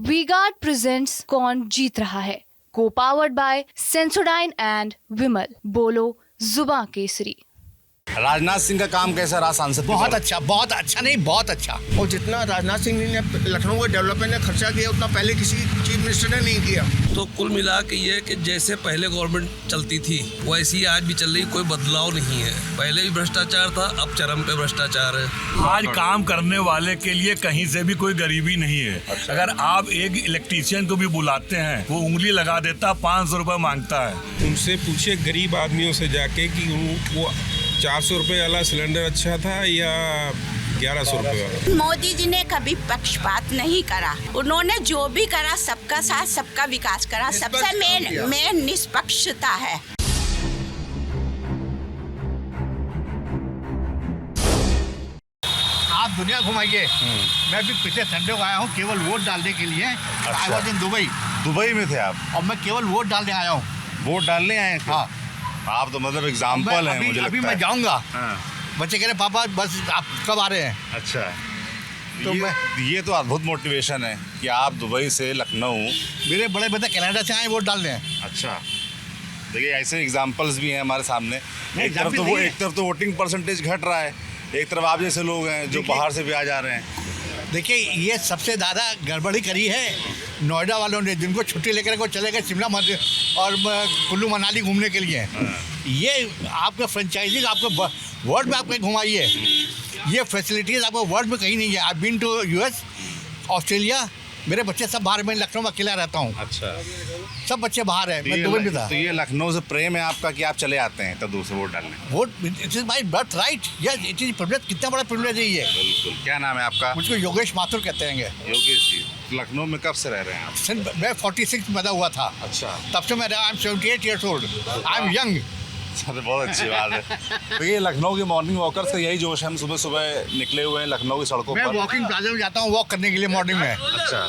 V-Guard presents कौन जीत रहा है, को पावर्ड बाय सेंसोडाइन एंड विमल। बोलो जुबां केसरी। राजनाथ सिंह का काम कैसा रहा सांसद? बहुत अच्छा नहीं, बहुत अच्छा। और जितना राजनाथ सिंह ने लखनऊ के डेवलपमेंट में खर्चा किया उतना पहले किसी चीफ मिनिस्टर ने नहीं किया। तो कुल मिला के ये कि जैसे पहले गवर्नमेंट चलती थी वैसी ही आज भी चल रही, कोई बदलाव नहीं है। पहले भी भ्रष्टाचार था, अब चरम पे भ्रष्टाचार है। आज काम करने वाले के लिए कहीं से भी कोई गरीबी नहीं है। अगर आप एक इलेक्ट्रीशियन को भी बुलाते हैं वो उंगली लगा देता, 500 रुपये मांगता है। उनसे पूछे गरीब आदमियों से जाके कि वो 400 रुपये वाला सिलेंडर अच्छा था या 1100 रुपये वाला। मोदी जी ने कभी पक्षपात नहीं करा। उन्होंने जो भी करा सबका साथ सबका विकास करा। सबसे मेन निष्पक्षता है। आप दुनिया घुमाइए। मैं भी पिछले संडे को आया हूँ केवल वोट डालने के लिए। आई वॉज इन दुबई में थे आप और मैं केवल वोट डालने आया हूँ। वोट डालने आए थे? हाँ। आप तो मतलब एग्जाम्पल हैं मुझे लगता है। अभी मैं जाऊँगा। हाँ। बच्चे कह रहे पापा बस आप कब आ रहे हैं? अच्छा, तो ये तो अद्भुत मोटिवेशन है कि आप दुबई से लखनऊ। मेरे बड़े बेटा कनाडा से आए वोट डालने। अच्छा, देखिए ऐसे एग्जाम्पल्स भी हैं हमारे सामने। एक तरफ तो वोटिंग परसेंटेज घट रहा है, एक तरफ आप जैसे लोग हैं जो बाहर से भी आ जा रहे हैं। देखिए ये सबसे ज़्यादा गड़बड़ी करी है नोएडा वालों ने, जिनको छुट्टी लेकर को चले गए शिमला और कुल्लू मनाली घूमने के लिए। ये आपके फ्रेंचाइजी आपको वर्ल्ड में आप कहीं घुमाइए, ये फैसिलिटीज़ आपको वर्ल्ड में कहीं नहीं है। I been to US, Australia, मेरे बच्चे सब बाहर, मैं लखनऊ में अकेला रहता हूँ। अच्छा, सब बच्चे बाहर हैं, मैं दुबई में था। तो ये लखनऊ से प्रेम है आपका कि आप चले आते हैं तब दूसरे वोट डालने? Vote it is my birth right. Yes, it is privilege. कितना बड़ा प्रिविलेज है ये। बिल्कुल। क्या नाम है आपका? मुझको योगेश माथुर कहते हैं। योगेश जी, लखनऊ में कब से रह रहे हैं आप? मैं 46 में पैदा हुआ था। अच्छा, तब से मैं I am 78 years old. I am young. अरे बहुत अच्छी बात है। तो ये लखनऊ के मॉर्निंग वॉकर्स का यही जोश है, हम सुबह सुबह निकले हुए हैं लखनऊ की सड़कों पर। मैं वॉकिंग प्लाजा में जाता हूँ वॉक करने के लिए मॉर्निंग में। अच्छा,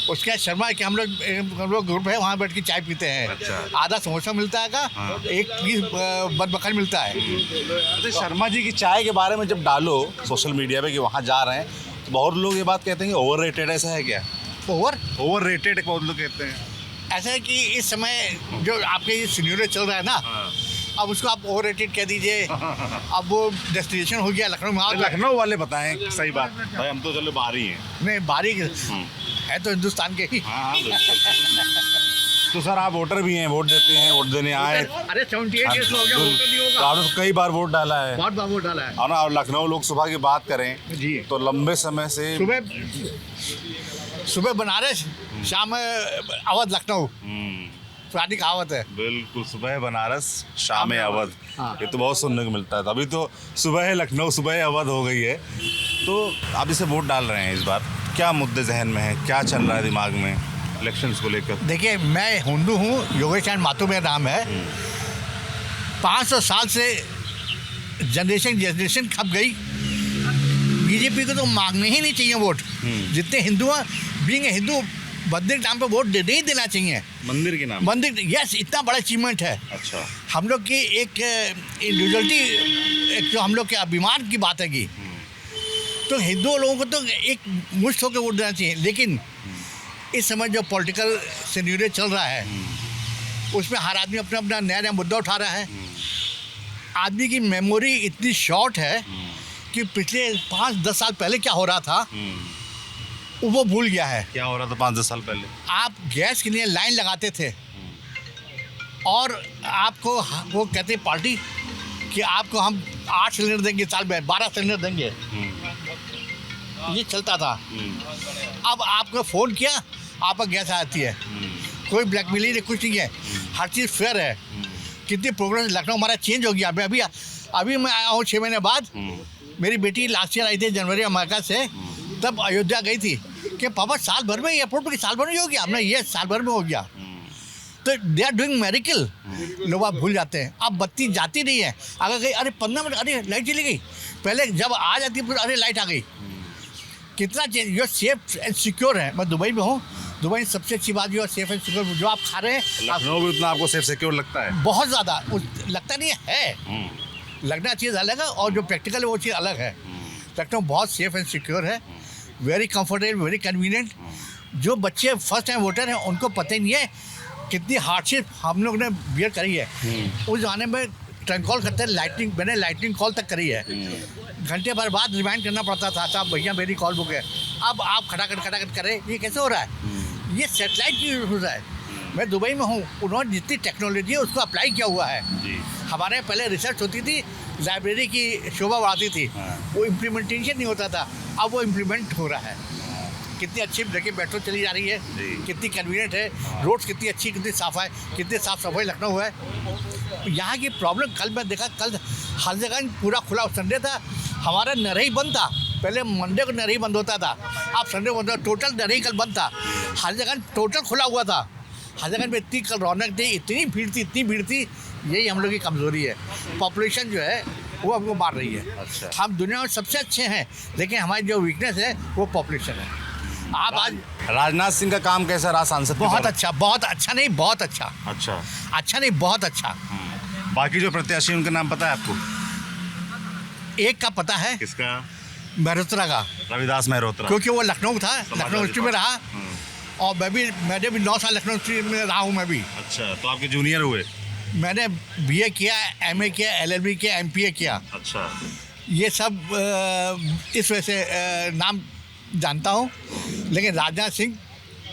उसके बाद शर्मा है कि हम लोग ग्रुप है, वहाँ बैठ के चाय पीते हैं। अच्छा। आधा समोसा मिलता है का, एक पीस बदबकन मिलता है। तो शर्मा जी की चाय के बारे में जब डालो सोशल मीडिया पे कि वहाँ जा रहे हैं, तो बहुत लोग ये बात कहते हैं कि ओवर रेटेड। ऐसा है क्या? ओवर रेटेड बहुत लोग कहते हैं। ऐसा है कि इस समय जो आपके ये सिनेरियो चल रहा है ना, अब उसको आप ओवर रेटेड कह दीजिए। अब वो डेस्टिनेशन हो गया लखनऊ में। लखनऊ वाले बताएं सही बात भाई, हम तो चलो बाहरी हैं। नहीं, बारी है तो हिंदुस्तान के ही। हाँ, तो सर आप वोटर भी हैं, वोट देते हैं, वोट देने आए? अरे 78 ईयर्स हो गया, वोटर नहीं होगा। तो आपने कई बार वोट डाला है। बहुत बार वोट डाला है। और ना, और लखनऊ लोकसभा की बात करें जी, तो लंबे समय से सुबह बनारस, शाम अवध लखनऊ, पुरानी कहावत है। बिल्कुल, सुबह बनारस शाम अवध। हाँ। ये तो बहुत सुनने को मिलता है। अभी तो सुबह है लखनऊ, सुबह अवध हो गई है। तो आप इसे वोट डाल रहे हैं इस बार, क्या मुद्दे जहन में है, क्या चल रहा है दिमाग में इलेक्शंस को लेकर? देखिए मैं हिंदू हूँ, योगेश माथुर मेरा नाम है। 500 साल से जनरेशन खप गई। बीजेपी को तो मांगने ही नहीं चाहिए वोट। जितने हिंदू हैं, बीइंग हिंदू, मंदिर के नाम पे वोट नहीं देना चाहिए। मंदिर के नाम? मंदिर, यस, इतना बड़ा अचीवमेंट है। अच्छा, हम लोग की एक इंडिविजुअलिटी, एक जो हम लोग के अभिमान की बात है कि तो हिंदू लोगों को तो एक मुश्त होकर वोट देना चाहिए। लेकिन इस समय जो पॉलिटिकल सिनेरियो चल रहा है उसमें हर आदमी अपना अपना नया नया मुद्दा उठा रहा है। आदमी की मेमोरी इतनी शॉर्ट है कि पिछले 5-10 साल पहले क्या हो रहा था वो भूल गया है। क्या हो रहा था 5-10 साल पहले? आप गैस के लिए लाइन लगाते थे और आपको वो कहते पार्टी कि आपको हम 8 सिलेंडर देंगे साल में, 12 सिलेंडर देंगे। ये चलता था। अब आपको फ़ोन किया, आपका गैस आती है। कोई ब्लैकमेलिंग नहीं, कुछ नहीं है, हर चीज़ फेयर है। कितनी प्रोग्रेस लखनऊ हमारा चेंज हो गया। अभी मैं आया हूँ 6 महीने बाद। मेरी बेटी लास्ट ईयर आई थी जनवरी अमेरिका से, तब अयोध्या गई थी कि पापा साल भर में एयरपोर्ट पर साल भर में हो गया। हमने ये साल भर में हो गया। तो दे आर डूइंग मेरिकल। लोग आप भूल जाते हैं। अब बत्ती जाती नहीं है। अगर गई, अरे 15 मिनट, अरे लाइट चली गई। पहले जब आ जाती है, अरे लाइट आ गई। कितना चेंज। जो सेफ एंड सिक्योर है। मैं दुबई में हूँ। दुबई सबसे अच्छी बात जो है सेफ एंड सिक्योर। जो आप खा रहे हैं, लखनऊ भी उतना आपको सेफ सिक्योर लगता है? बहुत ज़्यादा लगता नहीं है। लगना चीज़ अलग है और जो प्रैक्टिकल है वो चीज़ अलग है। लखनऊ बहुत सेफ एंड सिक्योर है। Very comfortable, very convenient. जो बच्चे फर्स्ट टाइम वोटर हैं उनको पता ही नहीं है कितनी हार्डशिप हम लोग ने बियर करी है। उस ज़माने में ट्रंक कॉल करते लाइटनिंग, मैंने लाइटनिंग कॉल तक करी है। घंटे भर बाद रिमाइंड करना पड़ता था, साहब भैया मेरी कॉल बुक है। अब आप खटाखट करें, ये कैसे हो रहा है? ये सेटेलाइट की हो रहा है। मैं दुबई में हूँ, उन्होंने जितनी टेक्नोलॉजी है उसको अप्लाई किया हुआ है। हमारे पहले रिसर्च होती थी, लाइब्रेरी की शोभा बढ़ाती थी, वो इम्प्लीमेंटेशन नहीं होता था, अब वो इम्प्लीमेंट हो रहा है। कितनी अच्छी देखिए मेट्रो चली जा रही है, कितनी कन्वीनियंट है, रोड्स कितनी अच्छी, कितनी साफ है, कितनी साफ सफाई लखनऊ है। यहाँ की प्रॉब्लम कल मैं देखा, कल हर जगह पूरा खुला, संडे था हमारा नरही बंद था। पहले मंडे को नरही बंद होता था, अब संडे बंद, टोटल नरही कल बंद था। हर जगह टोटल खुला हुआ था, हर जगह में इतनी कल रौनक थी, इतनी भीड़ थी। यही हम लोग की कमज़ोरी है। पॉपुलेशन जो है वो हमको मार रही है। अच्छा। हम दुनिया में सबसे अच्छे हैं, लेकिन हमारी जो वीकनेस है वो पॉपुलेशन है। आप आज राजनाथ सिंह का काम कैसा रहा सांसद? बहुत अच्छा, बहुत अच्छा नहीं, बहुत अच्छा, अच्छा, अच्छा नहीं, बहुत अच्छा। बाकी जो प्रत्याशी उनका नाम पता है आपको? एक का पता है, किसका? मेहरोत्रा का, रविदास मेहरोत्रा, क्योंकि वो लखनऊ था, लखनऊ यूनिवर्सिटी में रहा। और मैंने भी 9 साल लखनऊ यूनिवर्सिटी में रहा हूँ मैं भी। अच्छा, तो आपके जूनियर हुए? मैंने BA किया, MA किया, LLB किया, MPA किया। अच्छा, ये सब इस वजह से नाम जानता हूँ, लेकिन राजनाथ सिंह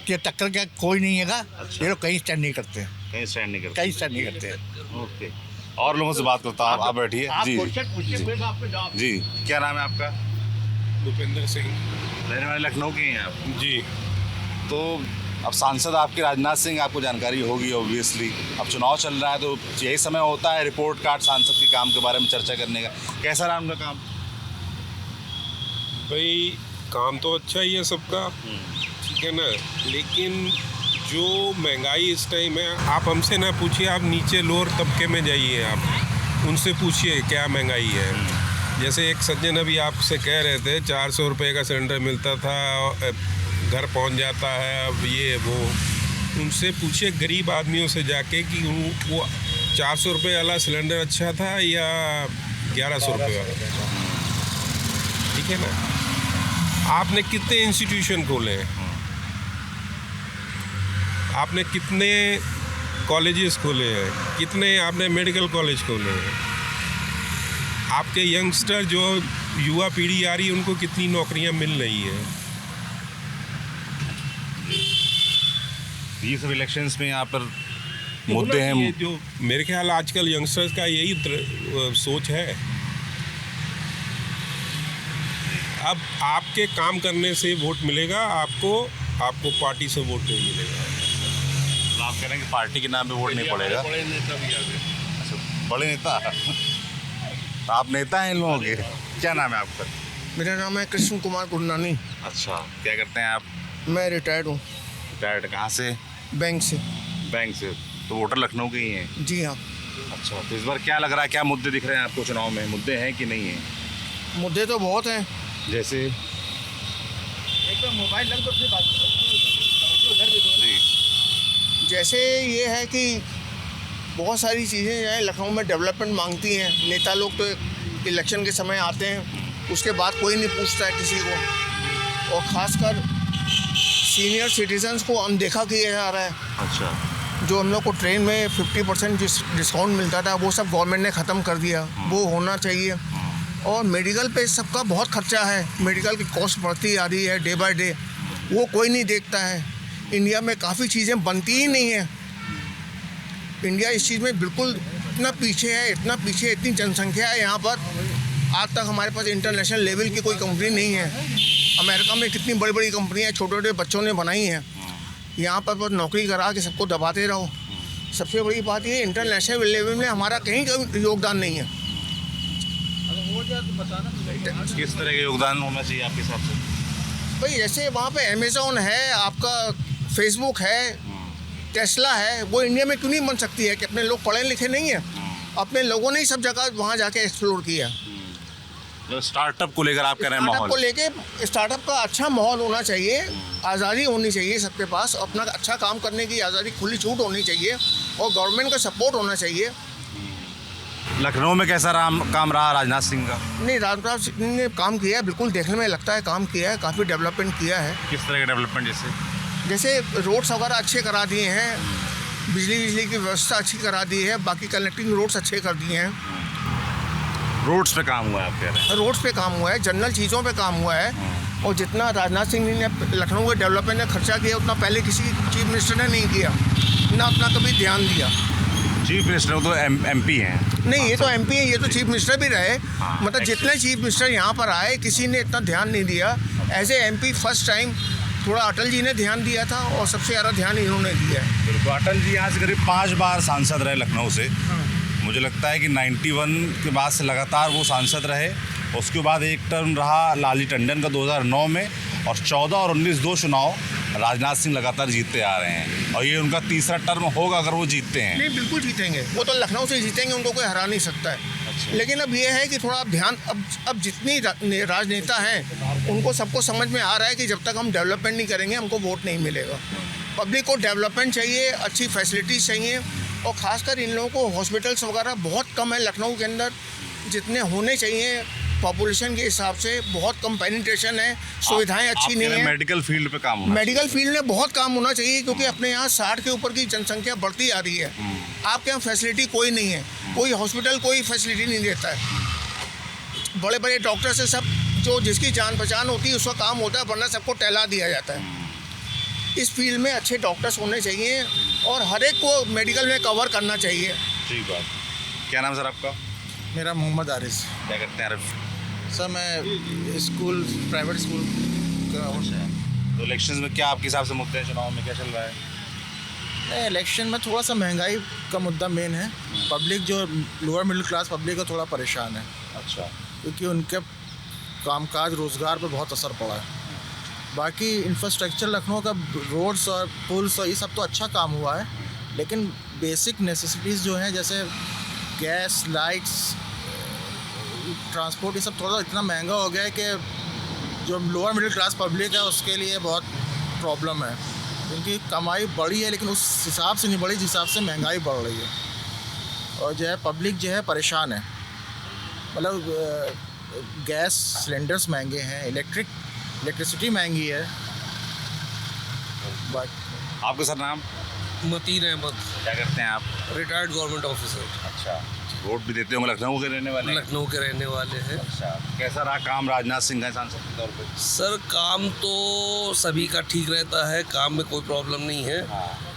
के टक्कर का कोई नहीं है। अच्छा। ये लोग कहीं स्टैंड नहीं करते, कहीं स्टैंड नहीं करते? कहीं स्टैंड नहीं करते। ओके, और लोगों से बात करता हूँ, आप बैठिए। आप जी क्वेश्चन पूछिए, फिर मैं आपको जवाब। जी, क्या नाम है आपका? भूपेंद्र सिंह। रहने वाले लखनऊ के हैं आप? जी। तो अब सांसद आपके राजनाथ सिंह, आपको जानकारी होगी ऑब्वियसली। अब चुनाव चल रहा है तो यही समय होता है रिपोर्ट कार्ड सांसद के काम के बारे में चर्चा करने का। कैसा रहा उनका काम? भाई काम तो अच्छा ही है सबका, ठीक है ना, लेकिन जो महंगाई इस टाइम है, आप हमसे ना पूछिए, आप नीचे लोअर तबके में जाइए, आप उनसे पूछिए क्या महंगाई है। जैसे एक सज्जन अभी आपसे कह रहे थे 400 रुपये का सिलेंडर मिलता था, घर पहुंच जाता है, अब ये वो, उनसे पूछिए गरीब आदमियों से जाके कि वो 400 रुपये वाला सिलेंडर अच्छा था या 1100 रुपये वाला, ठीक है ना। आपने कितने इंस्टीट्यूशन खोले हैं, आपने कितने कॉलेजेस खोले हैं, कितने आपने मेडिकल कॉलेज खोले हैं, आपके यंगस्टर जो युवा पीढ़ी आ रही है उनको कितनी नौकरियां मिल रही हैं। ये सब इलेक्शंस में यहाँ पर मुद्दे हैं। ये जो मेरे ख्याल आजकल यंगस्टर्स का यही सोच है। अब आपके काम करने से वोट मिलेगा, आपको पार्टी से वोट नहीं मिलेगा। तो आप कह रहे हैं कि पार्टी के नाम पे वोट नहीं पड़ेगा? बड़े नेता भी आ गए। अच्छा, बड़े नेता। तो आप नेता हैं इन लोगों के? क्या नाम है आपका? मेरा नाम है कृष्ण कुमार गुरनानी। अच्छा, क्या करते हैं आप? मैं रिटायर्ड हूँ रिटायर्ड कहाँ से? बैंक से। बैंक से। तो वोटर लखनऊ के ही हैं? जी हाँ। अच्छा, तो इस बार क्या लग रहा है, क्या मुद्दे दिख रहे हैं आपको चुनाव में? मुद्दे हैं कि नहीं हैं? मुद्दे तो बहुत हैं। जैसे? एक बार मोबाइल लग दो, फिर बात जी। जैसे ये है कि बहुत सारी चीज़ें जो है लखनऊ में डेवलपमेंट मांगती हैं। नेता लोग तो इलेक्शन के समय आते हैं, उसके बाद कोई नहीं पूछता है किसी को, और ख़ासकर सीनियर सिटीजन्स को अनदेखा किया जा रहा है। अच्छा। जो हम लोग को ट्रेन में 50% डिस्काउंट मिलता था, वो सब गवर्नमेंट ने ख़त्म कर दिया। वो होना चाहिए। और मेडिकल पे सबका बहुत खर्चा है, मेडिकल की कॉस्ट बढ़ती आ रही है डे बाय डे, वो कोई नहीं देखता है। इंडिया में काफ़ी चीज़ें बनती ही नहीं हैं। इंडिया इस चीज़ में बिल्कुल इतना पीछे है, इतना पीछे, इतनी जनसंख्या है यहाँ पर। आज तक हमारे पास इंटरनेशनल लेवल की कोई कंपनी नहीं है। अमेरिका में कितनी बड़ी बड़ी कंपनियाँ छोटे छोटे बच्चों ने बनाई हैं, यहाँ पर बस नौकरी करा के सबको दबाते रहो। सबसे बड़ी बात ये इंटरनेशनल लेवल में हमारा कहीं का योगदान नहीं है। किस तरह का योगदान होना चाहिए आपके हिसाब से? भाई जैसे वहाँ पे अमेज़ॉन है, आपका फेसबुक है, टेस्ला है, वो इंडिया में क्यों नहीं बन सकती है? कि अपने लोग पढ़े लिखे नहीं हैं? अपने लोगों ने ही सब जगह वहाँ जाके एक्सप्लोर किया। तो स्टार्टअप को लेकर आप कह रहे हैं स्टार्टअप को माहौल? लेके स्टार्टअप का अच्छा माहौल होना चाहिए, आज़ादी होनी चाहिए सबके पास, अपना अच्छा काम करने की आज़ादी, खुली छूट होनी चाहिए, और गवर्नमेंट का सपोर्ट होना चाहिए। लखनऊ में कैसा काम रहा राजनाथ सिंह का? नहीं, राजनाथ सिंह ने काम किया है, बिल्कुल देखने में लगता है काम किया है, काफ़ी डेवलपमेंट किया है। किस तरह का डेवलपमेंट? जैसे जैसे रोड्स वगैरह अच्छे करा दिए हैं, बिजली की व्यवस्था अच्छी करा दी है, बाकी कनेक्टिंग रोड्स अच्छे कर दिए हैं। रोड्स पे काम हुआ है आप कह रहे हैं? रोड्स पे काम हुआ है, जनरल चीज़ों पे काम हुआ है। और जितना राजनाथ सिंह ने लखनऊ के डेवलपमेंट में खर्चा किया उतना पहले किसी चीफ मिनिस्टर ने नहीं किया, ना उतना कभी ध्यान दिया। चीफ मिनिस्टर तो MP हैं। नहीं, ये तो MP है, ये तो चीफ मिनिस्टर भी रहे। मतलब जितने चीफ मिनिस्टर यहाँ पर आए किसी ने इतना ध्यान नहीं दिया। As a MP first time थोड़ा अटल जी ने ध्यान दिया था और सबसे ज़्यादा ध्यान इन्होंने दिया है। बिल्कुल, अटल जी यहाँ से करीब 5 बार सांसद रहे लखनऊ से। मुझे लगता है कि 91 के बाद से लगातार वो सांसद रहे। उसके बाद एक टर्म रहा लाली टंडन का 2009 में, और 14 और 19 दो चुनाव राजनाथ सिंह लगातार जीतते आ रहे हैं, और ये उनका तीसरा टर्म होगा अगर वो जीतते हैं। नहीं, बिल्कुल जीतेंगे, वो तो लखनऊ से जीतेंगे, उनको कोई हरा नहीं सकता है। लेकिन अब ये है कि थोड़ा ध्यान, अब जितनी राजनेता हैं उनको सबको समझ में आ रहा है कि जब तक हम डेवलपमेंट नहीं करेंगे हमको वोट नहीं मिलेगा। पब्लिक को डेवलपमेंट चाहिए, अच्छी फैसिलिटीज़ चाहिए, और ख़ासकर इन लोगों को हॉस्पिटल्स वगैरह बहुत कम है लखनऊ के अंदर, जितने होने चाहिए पॉपुलेशन के हिसाब से बहुत कम पेनिट्रेशन है, सुविधाएं अच्छी नहीं है। मेडिकल फील्ड पे काम होना मेडिकल फील्ड में बहुत काम होना चाहिए, क्योंकि अपने यहाँ 60 के ऊपर की जनसंख्या बढ़ती आ रही है। आपके यहाँ फैसिलिटी कोई नहीं है, कोई हॉस्पिटल कोई फैसिलिटी नहीं देता है। बड़े बड़े डॉक्टर से सब जो जिसकी जान पहचान होती है उसका काम होता है, वरना सबको टहला दिया जाता है। इस फील्ड में अच्छे डॉक्टर्स होने चाहिए और हर एक को मेडिकल में कवर करना चाहिए। ठीक बात। क्या नाम सर आपका? मेरा मोहम्मद आरिस। क्या करते हैं आरिफ? सर मैं स्कूल, प्राइवेट स्कूल का। तो इलेक्शंस में क्या आपके हिसाब से मुद्दे हैं, चुनाव में क्या चल रहा है? नहीं, इलेक्शन में थोड़ा सा महंगाई का मुद्दा मेन है। पब्लिक जो लोअर मिडिल क्लास पब्लिक है थोड़ा परेशान है। अच्छा। क्योंकि उनके कामकाज रोज़गार पर बहुत असर पड़ा है। बाकी इंफ्रास्ट्रक्चर लखनऊ का रोड्स और पुल्स और ये सब तो अच्छा काम हुआ है, लेकिन बेसिक नेसेसिटीज़ जो हैं जैसे गैस, लाइट्स, ट्रांसपोर्ट, ये सब थोड़ा इतना महंगा हो गया है कि जो लोअर मिडिल क्लास पब्लिक है उसके लिए बहुत प्रॉब्लम है। क्योंकि कमाई बढ़ी है लेकिन उस हिसाब से नहीं बढ़ी जिस हिसाब से महंगाई बढ़ रही है, और जो है पब्लिक जो है परेशान है। मतलब गैस सिलेंडर्स महंगे हैं, इलेक्ट्रिसिटी महंगी है। बट आपका सर नाम? मतीन अहमद, क्या करते हैं आप? Retired government officer. अच्छा। वोट भी देते होंगे, लखनऊ के रहने वाले हैं? लखनऊ के रहने वाले हैं। अच्छा। कैसा रहा काम राजनाथ सिंह का सांसद के तौर पे? सर काम तो सभी का ठीक रहता है, काम में कोई प्रॉब्लम नहीं है।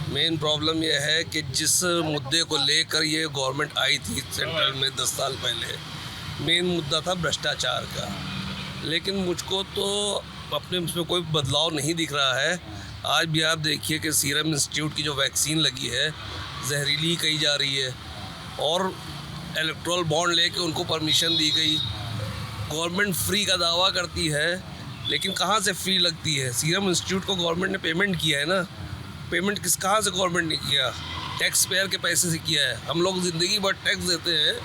मेन प्रॉब्लम यह है कि जिस मुद्दे को लेकर ये गवर्नमेंट आई थी सेंट्रल में 10 साल पहले, मेन मुद्दा था भ्रष्टाचार का। लेकिन मुझको तो अपने उसमें कोई बदलाव नहीं दिख रहा है। आज भी आप देखिए कि सीरम इंस्टीट्यूट की जो वैक्सीन लगी है जहरीली कही जा रही है, और इलेक्ट्रल बॉन्ड लेके उनको परमिशन दी गई। गवर्नमेंट फ्री का दावा करती है, लेकिन कहाँ से फ्री लगती है? सीरम इंस्टीट्यूट को गवर्नमेंट ने पेमेंट किया है ना। पेमेंट कहाँ से गवर्नमेंट ने किया? टैक्स पेयर के पैसे से किया है। हम लोग ज़िंदगी भर टैक्स देते हैं,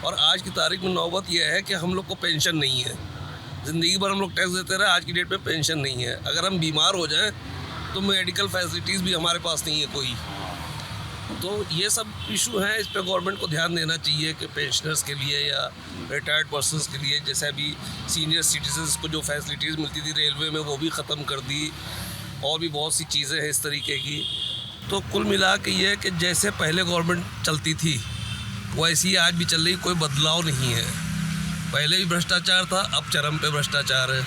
और आज की तारीख में नौबत यह है कि हम लोग को पेंशन नहीं है। ज़िंदगी भर हम लोग टैक्स देते रहे, आज की डेट में पेंशन नहीं है। अगर हम बीमार हो जाएं तो मेडिकल फैसिलिटीज़ भी हमारे पास नहीं है कोई। तो ये सब इशू हैं, इस पे गवर्नमेंट को ध्यान देना चाहिए कि पेंशनर्स के लिए या रिटायर्ड पर्सनस के लिए, जैसे अभी सीनियर सिटीजन्स को जो फैसिलिटीज़ मिलती थी रेलवे में वो भी ख़त्म कर दी, और भी बहुत सी चीज़ें हैं इस तरीके की। तो कुल मिला के ये कि जैसे पहले गवर्नमेंट चलती थी वैसी ही आज भी चल रही, कोई बदलाव नहीं है। पहले भी भ्रष्टाचार था, अब चरम पे भ्रष्टाचार है,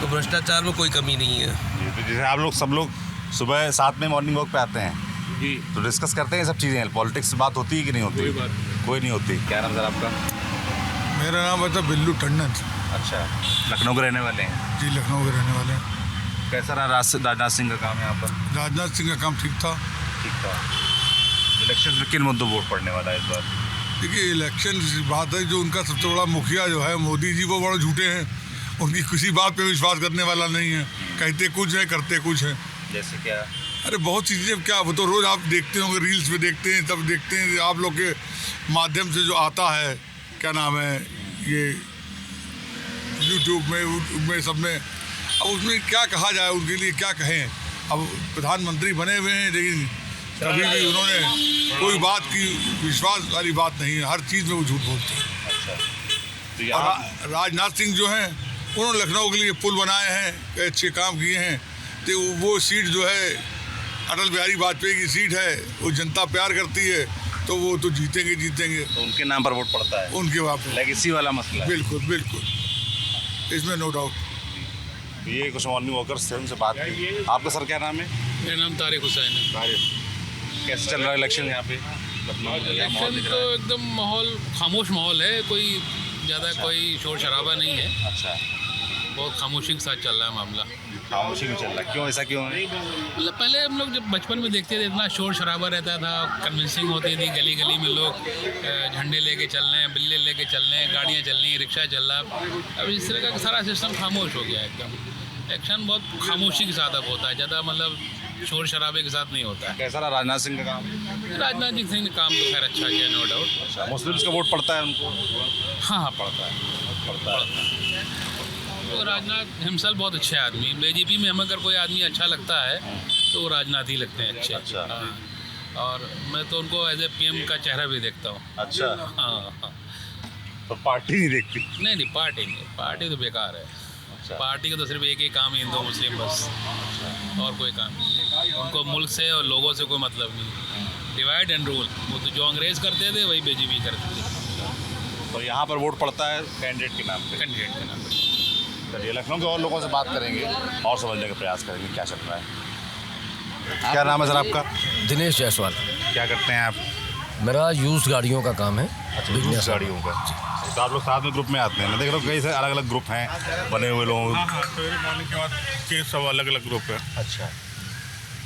तो भ्रष्टाचार में कोई कमी नहीं है। तो जैसे आप लोग सब लोग सुबह साथ में मॉर्निंग वॉक पे आते हैं जी, तो डिस्कस करते हैं ये सब चीज़ें, पॉलिटिक्स से बात होती है कि नहीं होती? कोई नहीं होती। क्या नाम सर आपका? मेरा नाम है बिल्लू टंडन। अच्छा। लखनऊ के रहने वाले हैं? जी, लखनऊ के रहने वाले हैं। कैसा रहा राजनाथ सिंह का काम यहाँ पर? राजनाथ सिंह का काम ठीक था। ठीक था। इलेक्शन में किन मुद्दों वोट पड़ने वाला है इस बार? देखिए, इलेक्शन बात है, जो उनका सबसे बड़ा मुखिया जो है मोदी जी, वो बड़े झूठे हैं। उनकी किसी बात पे विश्वास करने वाला नहीं है। कहते कुछ है, करते कुछ है। जैसे क्या? अरे बहुत चीज़ें, क्या वो तो रोज़ आप देखते होंगे, रील्स में देखते हैं, तब देखते हैं आप लोग के माध्यम से जो आता है, क्या नाम है ये, यूट्यूब में सब में। अब उसमें क्या कहा जाए, उनके लिए क्या कहें। अब प्रधानमंत्री बने हुए हैं, लेकिन कभी भी उन्होंने कोई बात की विश्वास वाली बात नहीं है। हर चीज़ में वो झूठ बोलते हैं। अच्छा। तो और राजनाथ सिंह जो हैं, उन्होंने लखनऊ के लिए पुल बनाए हैं, अच्छे काम किए हैं, तो वो सीट जो है अटल बिहारी वाजपेयी की सीट है, वो जनता प्यार करती है, तो वो तो जीतेंगे। तो उनके नाम पर वोट पड़ता है, उनके वहाँ लेगेसी वाला मसला है। बिल्कुल, इसमें नो डाउट। ये कुछ मॉर्निंग वॉकर्स थे, उनसे बात की। आपका सर क्या नाम है? मेरा नाम तारिक हुसैन है। कैसे चल रहा है इलेक्शन यहाँ पे? इलेक्शन तो एकदम माहौल खामोश माहौल है, कोई ज़्यादा कोई शोर शराबा नहीं है। अच्छा, बहुत खामोशी के साथ चल रहा है मामला। खामोशी में चल रहा है, क्यों ऐसा क्यों है? मतलब पहले हम लोग जब बचपन में देखते थे इतना शोर शराबा रहता था, कन्विंसिंग होती थी, गली गली में लोग झंडे लेके चल रहे हैं, बिल्ले लेके चल रहे हैं, गाड़ियाँ चल रही हैं, रिक्शा चल रहा है। अब इस तरह का सारा सिस्टम खामोश हो गया है एकदम। इलेक्शन बहुत खामोशी के साथ अब होता है, ज़्यादा मतलब शोर शराबे के साथ नहीं होता है। कैसा रहा राजनाथ सिंह का काम? राजनाथ सिंह ने काम तो खैर अच्छा किया, नो डाउट। मुस्लिम्स का वोट पड़ता है उनको? हाँ पड़ता है। तो राजनाथ हिमसेल्फ बहुत अच्छे आदमी। बीजेपी में हमें अगर कोई आदमी अच्छा लगता है तो वो राजनाथ ही लगते हैं अच्छे। अच्छा। हाँ, और मैं तो उनको एज ए पीएम का चेहरा भी देखता हूँ। अच्छा। हाँ। तो पार्टी नहीं देखती? नहीं, पार्टी तो बेकार है। अच्छा। पार्टी का तो सिर्फ एक ही काम है, हिंदू मुस्लिम, बस, और कोई काम नहीं। उनको मुल्क से और लोगों से कोई मतलब नहीं। डिवाइड एंड रूल, वो तो जो अंग्रेज करते थे वही बीजेपी करती थी। तो यहाँ पर वोट पड़ता है कैंडिडेट के नाम पे? कैंडिडेट के नाम पर। चलिए, लखनऊ के और लोगों से बात करेंगे और समझने का प्रयास करेंगे क्या चल रहा है। क्या नाम है सर आपका? दिनेश जायसवाल। क्या करते हैं आप? मेरा यूज गाड़ियों का काम है। बिजनेस गाड़ियों का। तो आप लोग साथ में ग्रुप में आते हैं? मैं देख रहा हूँ कई सारे अलग अलग ग्रुप हैं बने हुए लोग। हाँ, सवेरे मॉर्निंग के बाद के सब अलग अलग ग्रुप है। अच्छा,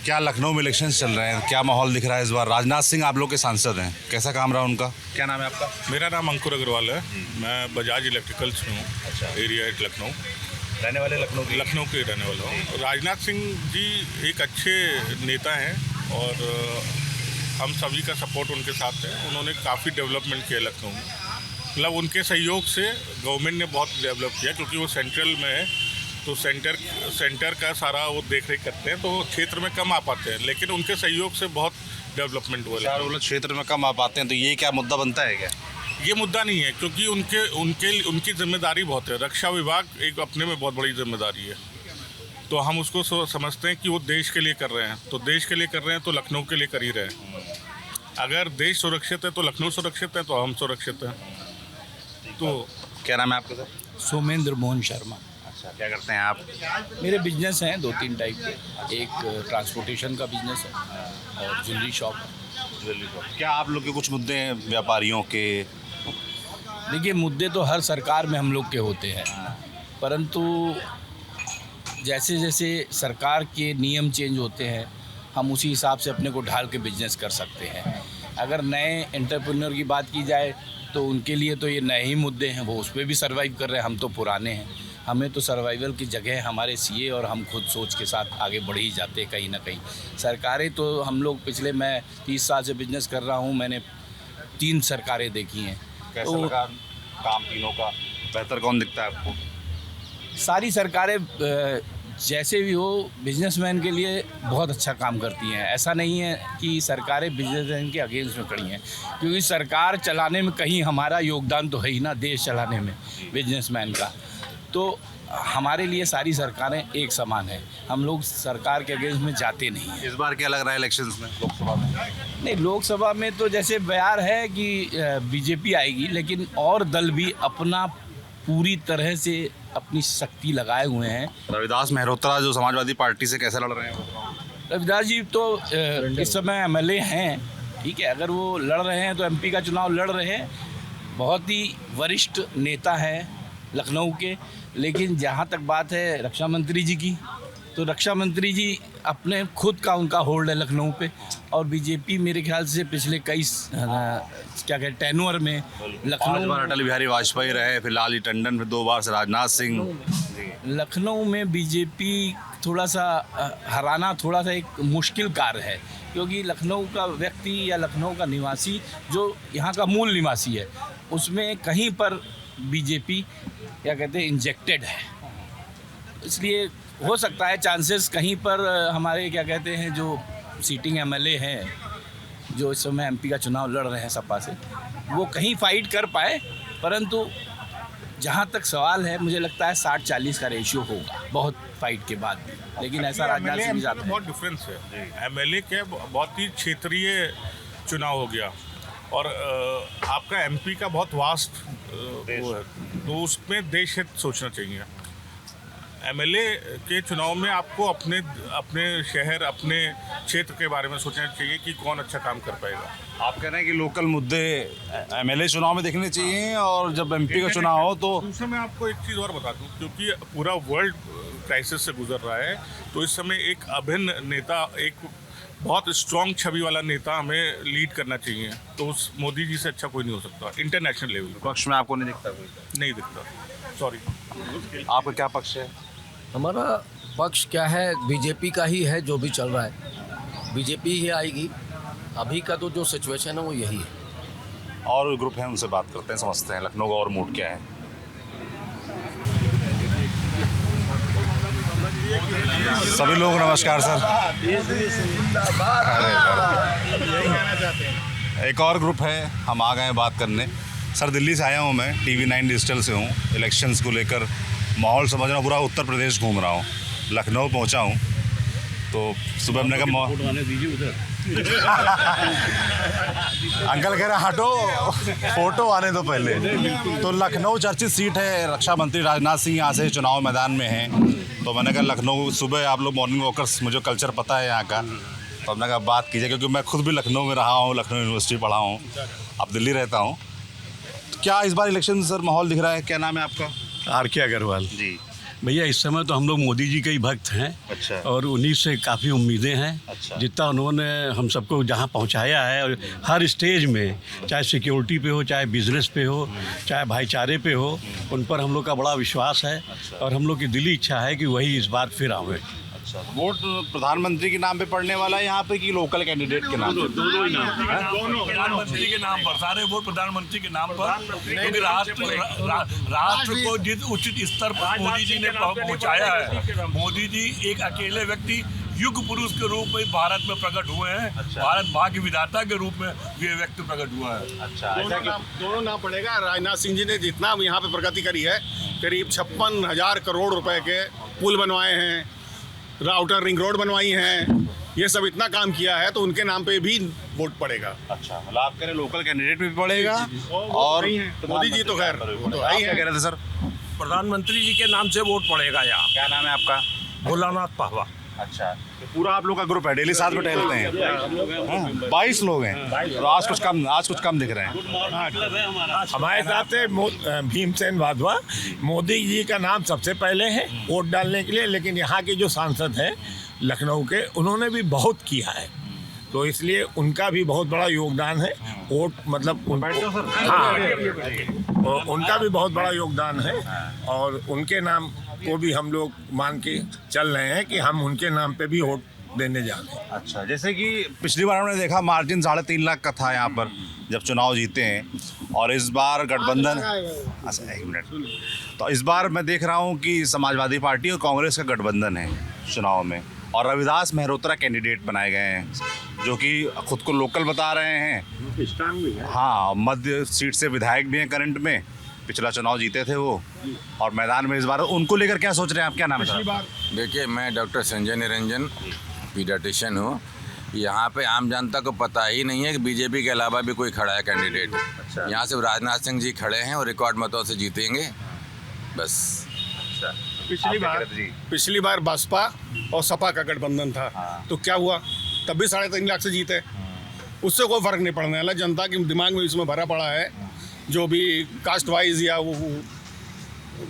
क्या लखनऊ में इलेक्शन चल रहे हैं, क्या माहौल दिख रहा है इस बार? राजनाथ सिंह आप लोग के सांसद हैं, कैसा काम रहा उनका? क्या नाम है आपका? मेरा नाम अंकुर अग्रवाल है, मैं बजाज इलेक्ट्रिकल्स में हूँ। अच्छा। Area at Lucknow. रहने वाले लखनऊ के रहने वाला हूँ। राजनाथ सिंह जी एक अच्छे नेता हैं और हम सभी का सपोर्ट उनके साथ है। उन्होंने काफ़ी डेवलपमेंट किया लखनऊ में। मतलब उनके सहयोग से गवर्नमेंट ने बहुत डेवलप किया, क्योंकि वो सेंट्रल में है, तो सेंटर का सारा वो देख रेख करते हैं, तो क्षेत्र में कम आ पाते हैं, लेकिन उनके सहयोग से बहुत डेवलपमेंट हुआ है। वो लोग क्षेत्र में कम आ पाते हैं, तो ये क्या मुद्दा बनता है क्या? ये मुद्दा नहीं है, क्योंकि उनकी जिम्मेदारी बहुत है। रक्षा विभाग एक अपने में बहुत बड़ी जिम्मेदारी है, तो हम उसको समझते हैं कि वो देश के लिए कर रहे हैं, तो देश के लिए कर रहे हैं तो लखनऊ के लिए कर ही रहे हैं। अगर देश सुरक्षित है तो लखनऊ सुरक्षित है, तो हम सुरक्षित हैं। तो क्या नाम है आपका सर? सोमेंद्र मोहन शर्मा। अच्छा, क्या करते हैं आप? मेरे बिजनेस हैं 2-3 टाइप के। एक ट्रांसपोर्टेशन का बिजनेस है और ज्वेलरी शॉप है। क्या आप लोग के कुछ मुद्दे हैं व्यापारियों के? देखिए, मुद्दे तो हर सरकार में हम लोग के होते हैं, परंतु जैसे जैसे सरकार के नियम चेंज होते हैं, हम उसी हिसाब से अपने को ढाल के बिजनेस कर सकते हैं। अगर नए एंटरप्रेन्योर की बात की जाए तो उनके लिए तो ये नए ही मुद्दे हैं, वो उस पर भी सर्वाइव कर रहे हैं। हम तो पुराने हैं, हमें तो सर्वाइवल की जगह हमारे सीए और हम खुद सोच के साथ आगे बढ़ ही जाते हैं कहीं ना कहीं। सरकारें तो हम लोग मैं 30 साल से बिजनेस कर रहा हूँ, मैंने 3 सरकारें देखी हैं। कैसा लगा काम तीनों का? बेहतर कौन दिखता है आपको? सारी सरकारें जैसे भी हो बिजनेसमैन के लिए बहुत अच्छा काम करती हैं। ऐसा नहीं है कि सरकारें बिजनेसमैन के अगेंस्ट में खड़ी हैं, क्योंकि सरकार चलाने में कहीं हमारा योगदान तो है ही ना, देश चलाने में बिजनेसमैन का। तो हमारे लिए सारी सरकारें एक समान है, हम लोग सरकार के अगेंस्ट में जाते नहीं हैं। इस बार क्या लग रहा है इलेक्शंस में, लोकसभा में? नहीं, लोकसभा में तो जैसे बयार है कि बीजेपी आएगी, लेकिन और दल भी अपना पूरी तरह से अपनी शक्ति लगाए हुए हैं। रविदास मेहरोत्रा जो समाजवादी पार्टी से कैसे लड़ रहे हैं? रविदास जी तो इस समय एमएलए हैं, ठीक है। अगर वो लड़ रहे हैं तो एमपी का चुनाव लड़ रहे हैं, बहुत ही वरिष्ठ नेता हैं लखनऊ के। लेकिन जहाँ तक बात है रक्षा मंत्री जी की, तो रक्षा मंत्री जी अपने खुद का उनका होल्ड है लखनऊ पे, और बीजेपी मेरे ख्याल से पिछले कई टेन्योर में लखनऊ 5 बार अटल बिहारी वाजपेयी रहे, फिर लाली टंडन, फिर 2 बार से राजनाथ सिंह। लखनऊ में बीजेपी थोड़ा सा हराना थोड़ा सा एक मुश्किल कार्य है, क्योंकि लखनऊ का व्यक्ति या लखनऊ का निवासी जो यहाँ का मूल निवासी है, उसमें कहीं पर बीजेपी इंजेक्टेड है। इसलिए हो सकता है चांसेस कहीं पर हमारे जो सीटिंग एमएलए हैं जो इस समय एमपी का चुनाव लड़ रहे हैं सपा से, वो कहीं फाइट कर पाए, परंतु जहाँ तक सवाल है, मुझे लगता है 60-40 का रेशियो होगा बहुत फाइट के बाद भी, लेकिन ऐसा राजनाथ सिंह भी चाहते हैं। बहुत डिफरेंस है। एमएलए के बहुत ही क्षेत्रीय चुनाव हो गया और आपका एमपी का बहुत वास्ट वो है, तो उसमें देश हित सोचना चाहिए। एमएलए के चुनाव में आपको अपने शहर, अपने क्षेत्र के बारे में सोचना चाहिए कि कौन अच्छा काम कर पाएगा। आप कह रहे हैं कि लोकल मुद्दे एमएलए चुनाव में देखने चाहिए और जब एमपी का चुनाव हो तो दूसरा मैं आपको एक चीज़ और बता दूं, क्योंकि पूरा वर्ल्ड क्राइसिस से गुजर रहा है, तो इस समय एक अभिन्न नेता, एक बहुत स्ट्रॉन्ग छवि वाला नेता हमें लीड करना चाहिए। तो उस मोदी जी से अच्छा कोई नहीं हो सकता इंटरनेशनल लेवल पर। पक्ष में आपको नहीं दिखता कोई? नहीं दिखता, सॉरी। आपका क्या पक्ष है? हमारा पक्ष क्या है, बीजेपी का ही है, जो भी चल रहा है बीजेपी ही आएगी। अभी का तो जो सिचुएशन है वो यही है। और ग्रुप है, उनसे बात करते हैं, समझते हैं लखनऊ का और मूड क्या है। सभी लोग नमस्कार सर। एक और ग्रुप है, हम आ गए हैं बात करने। सर दिल्ली से आया हूँ मैं, TV9 डिजिटल से हूँ। इलेक्शंस को लेकर माहौल समझ रहा हूँ, पूरा उत्तर प्रदेश घूम रहा हूँ, लखनऊ पहुँचा हूँ। तो सुबह हमने कहा अंकल कह रहे हटो, फोटो आने दो पहले। तो लखनऊ चर्चित सीट है, रक्षा मंत्री राजनाथ सिंह यहाँ से चुनाव मैदान में हैं। तो मैंने कहा लखनऊ, सुबह आप लोग मॉर्निंग वॉकर्स, मुझे कल्चर पता है यहाँ का, तो हमने कहा बात कीजिए, क्योंकि मैं खुद भी लखनऊ में रहा हूँ, लखनऊ यूनिवर्सिटी पढ़ा हूँ, अब दिल्ली रहता हूँ। तो क्या इस बार इलेक्शन सर माहौल दिख रहा है? क्या नाम है आपका? आर.के. अग्रवाल जी। भैया इस समय तो हम लोग मोदी जी के ही भक्त हैं। अच्छा। और उन्हीं से काफ़ी उम्मीदें हैं। अच्छा। जितना उन्होंने हम सबको जहाँ पहुँचाया है, और हर स्टेज में, चाहे सिक्योरिटी पे हो, चाहे बिजनेस पे हो, चाहे भाईचारे पे हो, उन पर हम लोग का बड़ा विश्वास है। और हम लोग की दिली इच्छा है कि वही इस बार फिर आवे। अच्छा, वोट प्रधानमंत्री के नाम पे पड़ने वाला है यहाँ पे कि लोकल कैंडिडेट के नाम? दोनों ही नाम, प्रधानमंत्री के नाम पर, सारे वोट प्रधानमंत्री के नाम पर, क्योंकि राष्ट्र को जिस उचित स्तर पर मोदी जी ने पहुँचाया है, मोदी जी एक अकेले व्यक्ति युग पुरुष के रूप में भारत में प्रकट हुए हैं। अच्छा। भारत भाग्य विधाता के रूप में ये व्यक्ति प्रकट हुआ है। अच्छा, दोनों नाम पड़ेगा। राजनाथ सिंह जी ने जितना यहाँ पे प्रगति करी है, करीब 56,000 करोड़ रुपए के पुल बनवाए हैं, आउटर रिंग रोड बनवाई हैं, ये सब इतना काम किया है, तो उनके नाम पे भी वोट पड़ेगा। अच्छा, मतलब आप कह रहे लोकल कैंडिडेट भी पड़ेगा और मोदी जी तो खैर तो आप क्या कह रहे थे सर? प्रधानमंत्री जी के नाम से वोट पड़ेगा यहाँ। क्या नाम है आपका? भोलानाथ पाहवा। अच्छा, तो पूरा आप लोग का ग्रुप है, डेली साथ में टहलते हैं? 22 लोग हैं। तो आज कुछ कम दिख रहे हैं। हमारे साथ भीमसेन वाधवा, मोदी जी का नाम सबसे पहले है वोट डालने के लिए, लेकिन यहाँ के जो सांसद हैं लखनऊ के, उन्होंने भी बहुत किया है, तो इसलिए उनका भी बहुत बड़ा योगदान है। वोट मतलब उनका भी बहुत बड़ा योगदान है, और उनके नाम को भी हम लोग मान के चल रहे हैं कि हम उनके नाम पे भी वोट देने जा रहे हैं। अच्छा, जैसे कि पिछली बार हमने देखा मार्जिन 3.5 लाख का था यहाँ पर जब चुनाव जीते हैं, और इस बार गठबंधन, अच्छा एक मिनट, तो इस बार मैं देख रहा हूँ कि समाजवादी पार्टी और कांग्रेस का गठबंधन है चुनाव में, और रविदास मेहरोत्रा कैंडिडेट बनाए गए हैं, जो कि खुद को लोकल बता रहे हैं। हाँ, मध्य सीट से विधायक भी हैं करंट में, पिछला चुनाव जीते थे वो, और मैदान में इस बार उनको लेकर क्या सोच रहे हैं आप? क्या नाम है? देखिए, मैं डॉक्टर संजय निरंजन, पीडियाट्रिशियन हूँ। यहाँ पे आम जनता को पता ही नहीं है कि बीजेपी के अलावा भी कोई खड़ा है कैंडिडेट। अच्छा। यहाँ सिर्फ राजनाथ सिंह जी खड़े हैं और रिकॉर्ड मतों से जीतेंगे बस। अच्छा। पिछली बार बसपा और सपा का गठबंधन था। हाँ। तो क्या हुआ? तब भी 3.5 लाख से जीते, उससे कोई फर्क नहीं पड़ने वाला। जनता के दिमाग में इसमें भरा पड़ा है, जो भी कास्ट वाइज या वो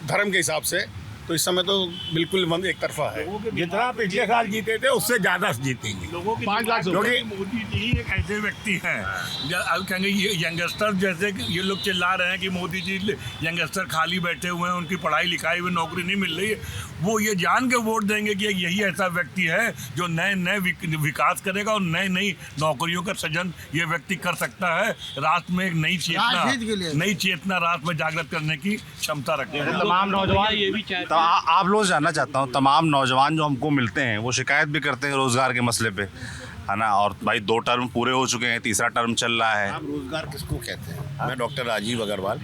धर्म के हिसाब से, तो इस समय तो बिल्कुल एक तरफा है। जितना पिछले साल जीते थे उससे ज़्यादा जीतेंगे। 5 लाख, क्योंकि मोदी जी एक ऐसे व्यक्ति हैं, अब कहेंगे ये यंगस्टर, जैसे ये लोग चिल्ला रहे हैं कि मोदी जी यंगस्टर खाली बैठे हुए हैं, उनकी पढ़ाई लिखाई में नौकरी नहीं मिल रही है, वो ये जान के वोट देंगे कि यही ऐसा व्यक्ति है जो नए विकास करेगा और नई नौकरियों का सृजन ये व्यक्ति कर सकता है। राष्ट्र में एक नई चेतना राष्ट्र में जागृत करने की क्षमता रखते हैं। तमाम नौजवान ये भी चाहते हैं, आप लोग जानना चाहता हूँ, तमाम नौजवान जो हमको मिलते हैं वो शिकायत भी करते हैं रोजगार के मसले पे, है ना, और भाई 2 टर्म पूरे हो चुके हैं, तीसरा टर्म चल रहा है। आप रोजगार किसको कहते हैं? मैं डॉक्टर राजीव अग्रवाल,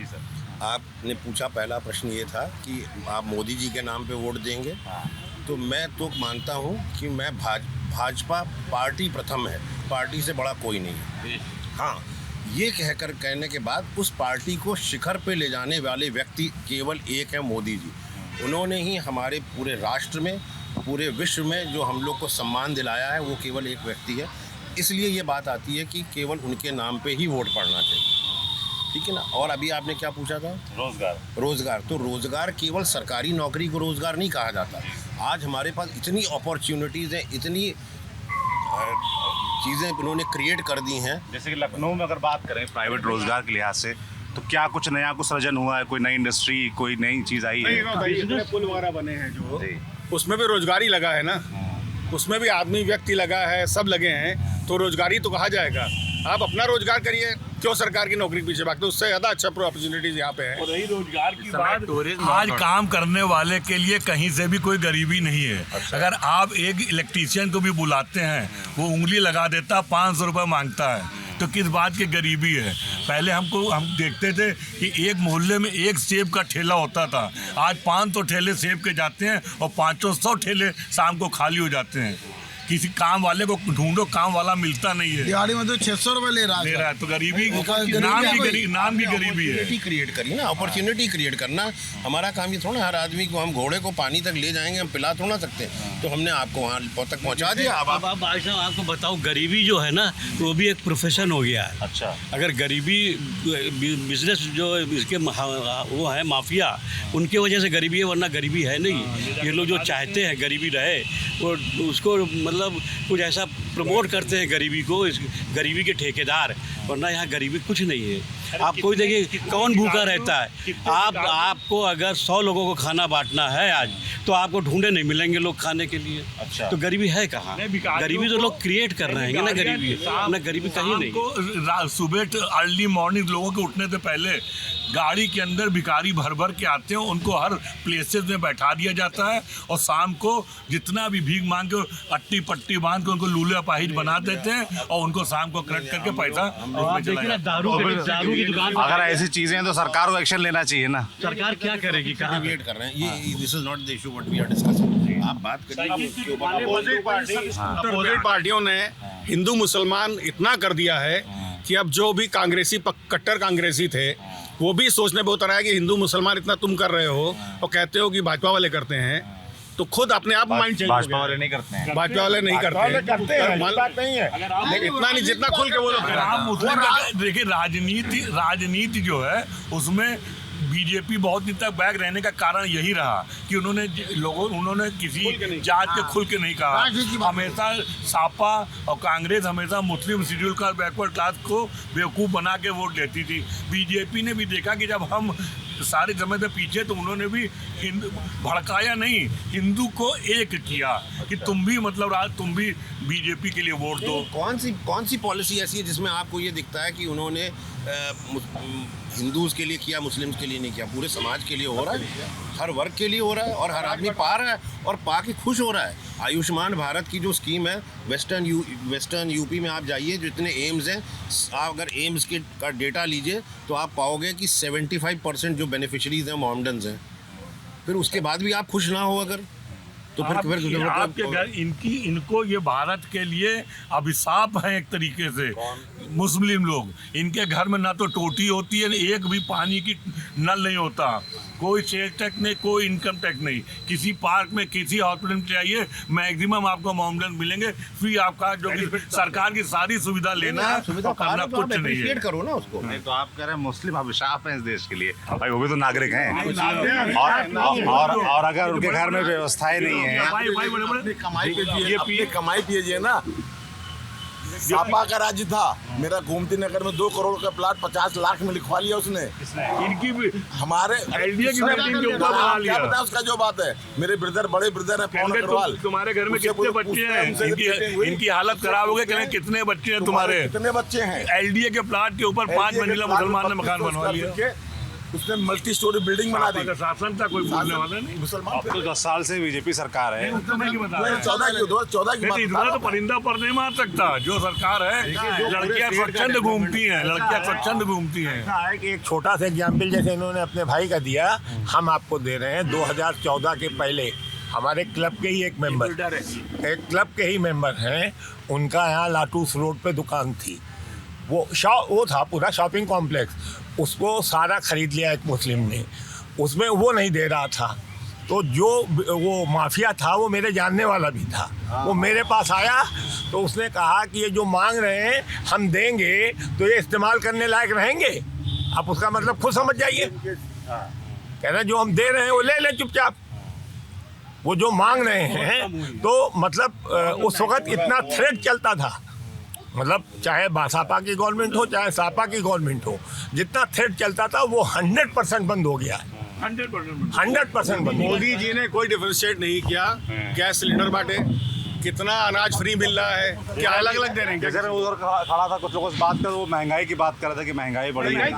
आपने पूछा, पहला प्रश्न ये था कि आप मोदी जी के नाम पे वोट देंगे। तो मैं तो मानता हूँ कि मैं भाजपा पार्टी प्रथम है, पार्टी से बड़ा कोई नहीं है। हाँ, ये कहने के बाद उस पार्टी को शिखर पे ले जाने वाले व्यक्ति केवल एक है, मोदी जी। उन्होंने ही हमारे पूरे राष्ट्र में, पूरे विश्व में जो हम लोग को सम्मान दिलाया है, वो केवल एक व्यक्ति है। इसलिए ये बात आती है कि केवल उनके नाम पे ही वोट पड़ना चाहिए, ठीक है ना। और अभी आपने क्या पूछा था? रोज़गार। तो रोज़गार केवल सरकारी नौकरी को रोज़गार नहीं कहा जाता। आज हमारे पास इतनी अपॉर्चुनिटीज़ हैं, इतनी चीज़ें उन्होंने क्रिएट कर दी हैं। जैसे कि लखनऊ में अगर बात करें प्राइवेट रोज़गार के लिहाज से, तो क्या कुछ नया कुछ सृजन हुआ है? कोई नई इंडस्ट्री, कोई नई चीज़ आई है? पुल वगैरह बने हैं जो, उसमें भी रोजगारी लगा है ना, उसमें भी आदमी व्यक्ति लगा है, सब लगे हैं, तो रोजगारी तो कहा जाएगा। आप अपना रोजगार करिए, क्यों सरकार की नौकरी पीछे भागते? उससे ज़्यादा अच्छा अपॉर्चुनिटीज यहाँ पे है। और रही रोजगार की बात, आज काम करने वाले के लिए कहीं से भी कोई गरीबी नहीं है। अगर आप एक इलेक्ट्रीशियन को भी बुलाते हैं, वो उंगली लगा देता, 500 रुपये मांगता है, तो किस बात की गरीबी है? पहले हम देखते थे कि एक मोहल्ले में एक सेब का ठेला होता था, आज 500 ठेले सेब के जाते हैं और 500 ठेले शाम को खाली हो जाते हैं। किसी काम वाले को ढूंढो, काम वाला मिलता नहीं है। दिहाड़ी में तो 600 रुपये ले रहा है। तो गरीबी नाम की गरीबी है। क्रिएट करिए ना, अपॉर्चुनिटी क्रिएट करना हमारा काम। ये थोड़ा हर आदमी को हम घोड़े को पानी तक ले जाएंगे, हम पिला थोड़ा सकते, तो हमने आपको वहाँ तक पहुँचा दिया। अब आप भाई साहब आपको बताओ, गरीबी जो है ना, वो भी एक प्रोफेशन हो गया है। अच्छा, अगर गरीबी बिजनेस जो इसके वो है माफिया, उनकी वजह से गरीबी है, वरना गरीबी है नहीं। ये लोग जो चाहते हैं गरीबी रहे, वो उसको मतलब कुछ ऐसा प्रमोट करते हैं गरीबी को, इस गरीबी के ठेकेदार, वरना यहाँ गरीबी कुछ नहीं है। आप कोई देखिए कौन भूखा रहता है। आपको अगर 100 लोगों को खाना बांटना है आज, तो आपको ढूंढे नहीं मिलेंगे लोग खाने के लिए। अच्छा, तो गरीबी है कहाँ? गरीबी तो लोग क्रिएट कर रहे हैं ना, गरीबी कहीं नहीं। सुबह अर्ली मॉर्निंग लोगों के उठने से पहले गाड़ी के अंदर भिखारी भर भर के आते हैं, उनको हर प्लेसेस में बैठा दिया जाता है, और शाम को जितना भी भीख मांग के अट्टी पट्टी बांध के उनको लूले अपाहिज बना देते हैं, और उनको शाम को कलेक्ट करके पैसा दारू की दुकान। अगर ऐसी चीजें हैं तो सरकार को एक्शन लेना चाहिए ना। सरकार क्या करेगी? कहाँ वेट कर रहे हैं? ये this is not the issue what we are discussing. आप बात करिए। अपोजिट पार्टियों ने हिंदू मुसलमान इतना कर दिया है कि अब जो भी कांग्रेसी कट्टर कांग्रेसी थे, वो भी सोचने पे उतर आया कि हिंदू मुसलमान इतना तुम कर रहे हो और कहते हो कि भाजपा वाले करते हैं, तो खुद अपने आप माइंड चेंज हो गया। भाजपा वाले नहीं करते हैं, भाजपा वाले नहीं करते हैं, बात नहीं है, लेकिन इतना नहीं जितना खुल के वो लोग। देखिए, राजनीति जो है उसमें बीजेपी बहुत दिन तक बैक रहने का कारण यही रहा कि उन्होंने किसी जात के खुल के नहीं कहा। हमेशा सापा और कांग्रेस हमेशा मुस्लिम शेड्यूल का बैकवर्ड क्लास को बेवकूफ़ बना के वोट लेती थी। बीजेपी ने भी देखा कि जब हम सारे समय से पीछे, तो उन्होंने भी भड़काया नहीं, हिंदू को एक किया कि तुम भी तुम भी बीजेपी के लिए वोट दो। कौन सी पॉलिसी ऐसी है जिसमें आपको ये दिखता है कि उन्होंने हिंदूज के लिए किया, मुस्लिम्स के लिए नहीं किया? पूरे समाज के लिए हो रहा है, हर वर्ग के लिए हो रहा है, और हर आदमी पा रहा है और पा के खुश हो रहा है। आयुष्मान भारत की जो स्कीम है, वेस्टर्न यूपी में आप जाइए, जो इतने एम्स हैं, आप अगर एम्स का डेटा लीजिए तो आप पाओगे कि 75% जो बेनिफिशरीज हैं मोहम्मडन्स हैं। फिर उसके बाद भी आप खुश ना हो अगर, तो फिर आपके घर इनको ये भारत के लिए अभिशाप है एक तरीके से। मुस्लिम लोग, इनके घर में ना तो टोटी होती है, एक भी पानी की नल नहीं होता, कोई सेल्स टैक्स नहीं, कोई इनकम टैक्स नहीं। किसी पार्क में, किसी हॉस्पिटल में जाइए, मैक्सिमम आपको मोहम्मदन मिलेंगे फ्री। आपका जो सरकार की सारी सुविधा लेना है, करना कुछ नहीं है। करो ना उसको। नहीं तो आप कह रहे हैं मुस्लिम अभिशाप हैं इस देश के लिए, भाई वो भी तो नागरिक हैं, और अगर उनके घर में व्यवस्थाएं नहीं है। कमाई कीजिए ना। सापा का राज्य था मेरा, गोमती नगर में 2 करोड़ का प्लाट 50 लाख में लिखवा लिया उसने। इनकी भी हमारे क्या पता उसका जो बात है। मेरे ब्रदर, बड़े ब्रदर है पवन अग्रवाल। तुम्हारे घर में कितने बच्चे हैं? इनकी हालत खराब हो गई। कितने बच्चे हैं तुम्हारे? कितने बच्चे हैं? LDA के प्लाट के ऊपर 5 मंजिला मुसलमान ने मकान बनवा लिया। उसने मल्टी स्टोरी बिल्डिंग बना दी। शासन था, कोई बोलने वाला नहीं। मुसलमान अब तो 10 साल से बीजेपी सरकार है। 14 की इतना तो परिंदा पर नहीं मार सकता। जो सरकार है, लड़कियां स्वच्छंद घूमती हैं, लड़कियां स्वच्छंद घूमती हैं। ऐसा है कि एक छोटा सा एग्जाम्पल जैसे इन्होंने अपने भाई का दिया, हम आपको दे रहे हैं। 2014 के पहले हमारे क्लब के ही एक क्लब के ही मेंबर हैं, उनका यहाँ लाटूस रोड पे दुकान थी। वो था पूरा शॉपिंग कॉम्प्लेक्स, उसको सारा खरीद लिया एक मुस्लिम ने, उसमें वो नहीं दे रहा था। तो जो वो माफिया था वो मेरे जानने वाला भी था, वो मेरे पास आया तो उसने कहा कि ये जो मांग रहे हैं हम देंगे तो ये इस्तेमाल करने लायक रहेंगे। आप उसका मतलब खुद समझ जाइए। कह रहे जो हम दे रहे हैं वो ले ले चुपचाप, वो जो मांग रहे हैं। तो मतलब उस वक्त इतना थ्रेट चलता था, मतलब चाहे सापा की गवर्नमेंट हो चाहे सापा की गवर्नमेंट हो, जितना थ्रेट चलता था वो 100% बंद हो गया है। 100% बंद। मोदी जी ने कोई डिफरेंशिएट नहीं किया। गैस सिलेंडर बांटे, कितना अनाज फ्री मिल रहा है, क्या अलग अलग दे रहे हैं। जैसे उधर खड़ा था, कुछ लोगों से बात कर, वो महंगाई की बात कर रहा था कि महंगाई बढ़ी है।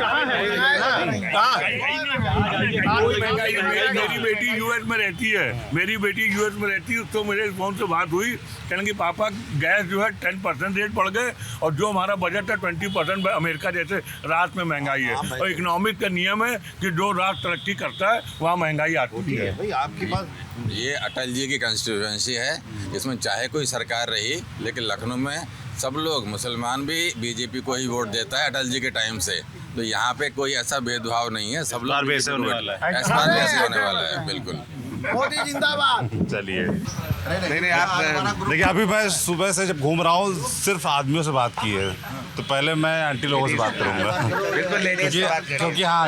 मेरी बेटी यूएस में रहती है, उसको मेरे फोन से बात हुई, कहने कि पापा गैस जो है 10% रेट बढ़ गए और जो हमारा बजट है 20% अमेरिका जैसे राष्ट्र में महंगाई है। और इकोनॉमिक का नियम है कि जो राष्ट्र तरक्की करता है वहाँ महंगाई आती है। भाई आपके पास ये अटल जी की कंस्टिट्यूएंसी है, इसमें चाहे कोई सरकार रही, लेकिन लखनऊ में सब लोग, मुसलमान भी बीजेपी को ही वोट देता है अटल जी के टाइम से। तो यहाँ पे कोई ऐसा भेदभाव नहीं है, सब लोग वैसे होने वाला है, इस बार भी ऐसे होने वाला है। बिल्कुल। मोदी जिंदाबाद। चलिए, नहीं आप देखिए, अभी मैं सुबह से जब घूम रहा हूँ सिर्फ आदमियों से बात की है, तो पहले मैं आंटी लोगों से बात करूँगा,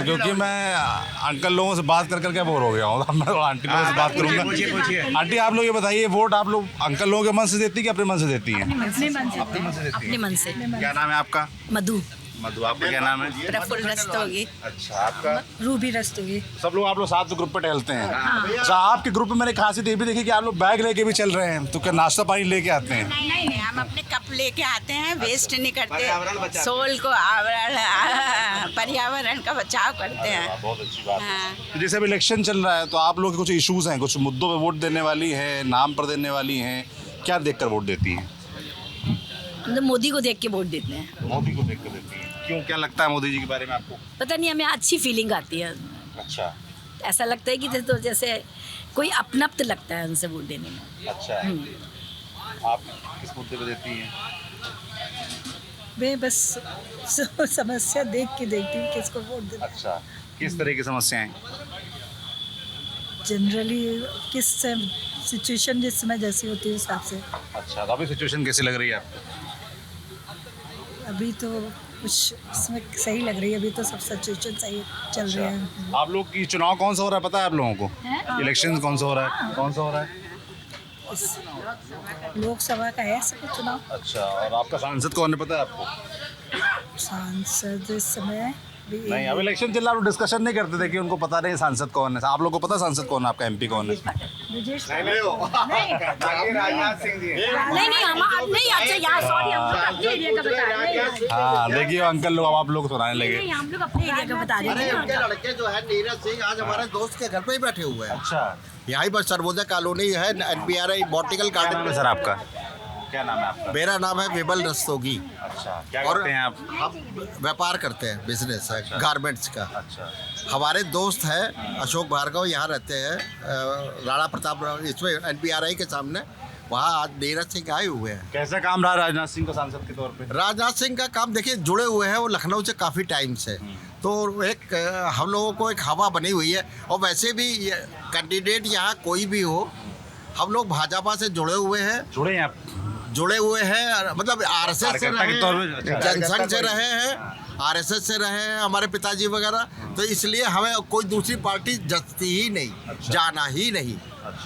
क्योंकि मैं अंकल लोगों से बात कर करके बोर हो गया हूँ। मैं आंटी लोगों से बात करूँगा। आंटी आप लोग ये बताइए, वोट आप लोग अंकल लोगों के मन से देती है कि अपने मन से देती हैं? अपने मन से। क्या नाम है आपका? मधु। आपका क्या नाम है? प्रफुल्ल रस्तोगी। अच्छा, आपका? रूबी रस्तोगी। सब लोग आप लोग साथ में ग्रुप पे टहलते हैं? अच्छा, आपके ग्रुप में मैंने खासियत ये भी देखी कि आप लोग बैग लेके भी चल रहे हैं, तो क्या नाश्ता पानी लेके आते हैं? नहीं, हम अपने कप लेके आते हैं, वेस्ट नहीं करते, सोल को आवरण, पर्यावरण का बचाव करते हैं। बहुत अच्छी बात है। जैसे अब इलेक्शन चल रहा है, तो आप लोग के कुछ इश्यूज हैं, कुछ मुद्दों पे वोट देने वाली है, नाम पर देने वाली हैं, क्या देखकर वोट देती हैं? मतलब मोदी को देख के वोट देते हैं। मोदी को देख कर देती हैं। क्यों, क्या लगता है मोदी जी के बारे में आपको? पता नहीं, हमें अच्छी फीलिंग आती है। अच्छा, ऐसा लगता है कि तो जैसे कोई अपनत्व लगता है उनसे वोट देने में। अच्छा, आप किस मुद्दे पे देती हैं? मैं बस समस्या देख के देखती हूँ किसको वोट देना। अच्छा, किस तरह की समस्याएं? जनरली किस सिचुएशन जिस समय जैसी होती है उस हिसाब से। अच्छा, तो अभी सिचुएशन कैसी लग रही है आपको? अभी तो कुछ इसमें सही लग रही है, अभी तो सब सिचुएशन सही चल रही है। आप लोग की चुनाव कौन सा हो रहा है पता है आप लोगों को? इलेक्शन कौन सा हो रहा है? कौन सा हो रहा है? लोकसभा का है सब चुनाव। अच्छा, और आपका सांसद कौन है पता है आपको? सांसद इस समय नहीं, अब इलेक्शन चल रहा है, डिस्कशन नहीं करते थे कि उनको पता नहीं सांसद कौन है। आप लोगों को पता सांसद कौन है, आपका एमपी कौन है? हाँ, देखिए अंकल लोग, अब आप लोग सुनाने लगे। हम लोग अपने एरिया का बता रहे हैं। लड़के जो है नीरज सिंह आज हमारे दोस्त के घर पे ही बैठे हुए हैं। अच्छा, यहाँ पर सर्वोदय कॉलोनी है, NPRI बॉटिकल गार्डन में। सर आपका क्या नाम है? आपका? मेरा नाम है विमल रस्तोगी। अच्छा, क्या करते हैं आप? हम व्यापार करते हैं, बिजनेस है, अच्छा, गारमेंट्स का। अच्छा, हमारे दोस्त हैं अशोक भार्गव, यहाँ रहते हैं राणा प्रताप, इसमें NPRI के सामने। वहाँ आज नीरज सिंह आए हुए हैं। कैसा काम रहा राजनाथ सिंह का सांसद के तौर पे? राजनाथ सिंह का काम देखिए, जुड़े हुए हैं वो लखनऊ से काफ़ी टाइम से, तो एक हम लोगों को एक हवा बनी हुई है। और वैसे भी कैंडिडेट यहाँ कोई भी हो, हम लोग भाजपा से जुड़े हुए हैं। जुड़े हैं आप? जुड़े हुए हैं, मतलब RSS से रहे हैं, जनसंघ से रहे हैं, RSS से रहे हैं हमारे पिताजी वगैरह, तो इसलिए हमें कोई दूसरी पार्टी जचती ही नहीं, जाना ही नहीं,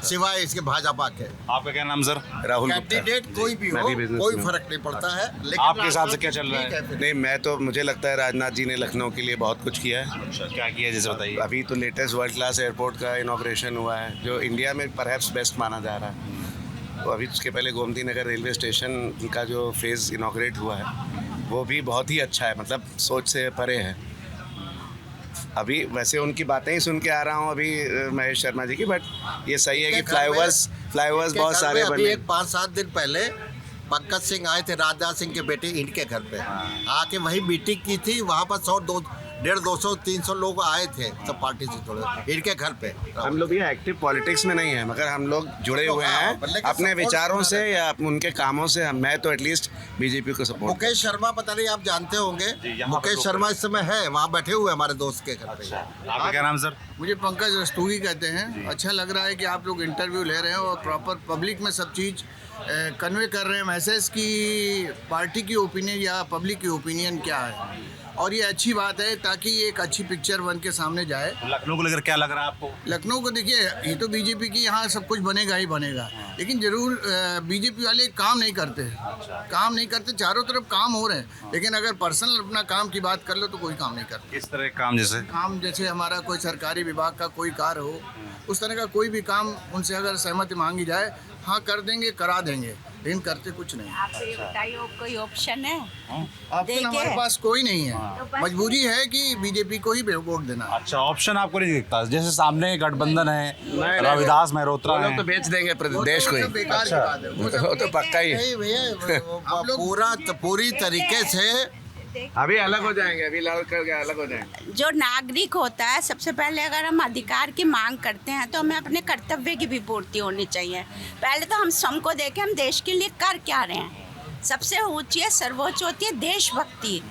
सिवाय इसके भाजपा के। आपका क्या नाम सर? राहुल। कैंडिडेट कोई भी हो, कोई फर्क नहीं पड़ता है। लेकिन आपके हिसाब से क्या चल रहा है? नहीं, मैं तो मुझे लगता है राजनाथ जी ने लखनऊ के लिए बहुत कुछ किया है। अच्छा, क्या किया जैसे बताइए। अभी तो लेटेस्ट वर्ल्ड क्लास एयरपोर्ट का इनॉग्रेशन हुआ है, जो इंडिया में परहैप्स बेस्ट माना जा रहा है। तो अभी उसके पहले गोमती नगर रेलवे स्टेशन का जो फेज़ इनॉग्रेट हुआ है, वो भी बहुत ही अच्छा है, मतलब सोच से परे है। अभी वैसे उनकी बातें ही सुन के आ रहा हूँ अभी महेश शर्मा जी की, बट ये सही है कि फ्लाईओवर्स बहुत सारे अभी बने। एक 5-7 दिन पहले पंकज सिंह आए थे, राजनाथ सिंह के बेटे, इनके घर पे आके वही मीटिंग की थी। वहाँ पर 100-200-300 लोग आए थे, सब पार्टी से जुड़े, इनके घर पे। हम लोग ये एक्टिव पॉलिटिक्स में नहीं है, मगर हम लोग जुड़े हुए हैं अपने विचारों से या उनके कामों से। मैं तो एटलीस्ट बीजेपी को सपोर्ट। मुकेश शर्मा, पता नहीं आप जानते होंगे, मुकेश शर्मा इस समय है वहाँ बैठे हुए हमारे दोस्त के घर पे। आपका क्या नाम सर? मुझे पंकज रस्तोगी कहते हैं। अच्छा लग रहा है कि आप लोग इंटरव्यू ले रहे हैं और प्रॉपर पब्लिक में सब चीज़ कन्वे कर रहे हैं मैसेज की पार्टी की ओपिनियन या पब्लिक की ओपिनियन क्या है, और ये अच्छी बात है ताकि ये एक अच्छी पिक्चर बन के सामने जाए। लखनऊ को लेकर क्या लग रहा है आपको? लखनऊ को देखिए, ये तो बीजेपी की यहाँ सब कुछ बनेगा ही बनेगा, लेकिन ज़रूर बीजेपी वाले काम नहीं करते, चारों तरफ काम हो रहे हैं, लेकिन अगर पर्सनल अपना काम की बात कर लो तो कोई काम नहीं करते। किस तरह काम? जैसे हमारा कोई सरकारी विभाग का कोई कार्य हो, उस तरह का कोई भी काम उनसे अगर सहमति मांगी जाए, हाँ कर देंगे, करा देंगे, लेकिन करते कुछ नहीं। आप ये बताइए, कोई ऑप्शन है? ऑप्शन हमारे पास कोई नहीं है, मजबूरी है कि बीजेपी को ही वोट देना। अच्छा, ऑप्शन आपको नहीं दिखता? जैसे सामने गठबंधन है, रविदास मेहरोत्रा है, तो बेच देंगे प्रदेश को ही। बेकार की बात है, वो तो पक्का ही है। पूरी तरीके से अभी अलग हो जाएंगे, अभी लड़ करके अलग हो जाएंगे। जो नागरिक होता है, सबसे पहले अगर हम अधिकार की मांग करते हैं तो हमें अपने कर्तव्य की भी पूर्ति होनी चाहिए। पहले तो हम सबको देखें, हम देश के लिए कर क्या रहे हैं। सबसे ऊंची है, सर्वोच्च होती है देशभक्ति।